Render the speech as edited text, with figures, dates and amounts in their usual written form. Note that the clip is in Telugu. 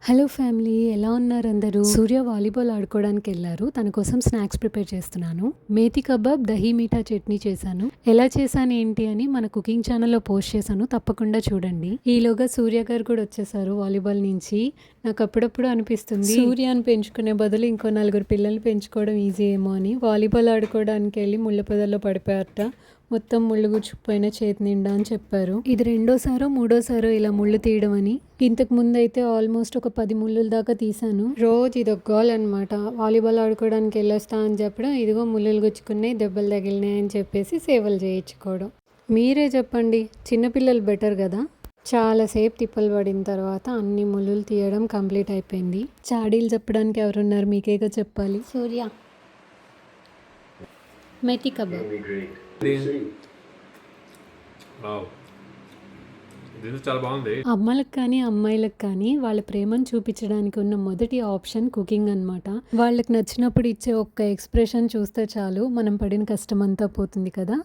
హలో ఫ్యామిలీ, ఎలా ఉన్నారు అందరూ? సూర్య వాలీబాల్ ఆడుకోవడానికి వెళ్ళారు. తన కోసం స్నాక్స్ ప్రిపేర్ చేస్తున్నాను. మేతి కబాబ్, దహీ మీఠా చట్నీ చేశాను. ఎలా చేశాను ఏంటి అని మన కుకింగ్ ఛానల్లో పోస్ట్ చేశాను, తప్పకుండా చూడండి. ఈలోగా సూర్య గారు కూడా వచ్చేసారు వాలీబాల్ నుంచి. నాకు అప్పుడప్పుడు అనిపిస్తుంది సూర్యాన్ని పెంచుకునే బదులు ఇంకో నలుగురు పిల్లల్ని పెంచుకోవడం ఈజీ ఏమో అని. వాలీబాల్ ఆడుకోవడానికి వెళ్ళి ముళ్ళ పొదల్లో పడిపోయారట. మొత్తం ముళ్ళు గుచ్చుకుపోయిన చేతి నిండా అని చెప్పారు. ఇది రెండోసారో మూడోసారో ఇలా ముళ్ళు తీయడం అని. ఇంతకు ముందు అయితే ఆల్మోస్ట్ ఒక 10 ముళ్ళుల దాకా తీసాను. రోజు ఇది ఒక గోల్ అనమాట. వాలీబాల్ ఆడుకోవడానికి వెళ్ళొస్తా అని చెప్పడం, ఇదిగో ముళ్ళులు గుచ్చుకున్నాయి, దెబ్బలు తగిలినాయి అని చెప్పేసి సేవలు చేయించుకోవడం. మీరే చెప్పండి, చిన్నపిల్లలు బెటర్ కదా. చాలాసేపు తిప్పలు పడిన తర్వాత అన్ని ముళ్ళులు తీయడం కంప్లీట్ అయిపోయింది. చాడీలు చెప్పడానికి ఎవరున్నారు, మీకేగా చెప్పాలి. సూర్య మెతి కబాబ్. చాలా బాగుంది. అమ్మలకు కానీ అమ్మాయిలకు కానీ వాళ్ళ ప్రేమను చూపించడానికి ఉన్న మొదటి ఆప్షన్ కుకింగ్ అన్నమాట. వాళ్ళకి నచ్చినప్పుడు ఇచ్చే ఒక్క ఎక్స్ప్రెషన్ చూస్తే చాలు మనం పడిన కష్టం అంతా పోతుంది కదా.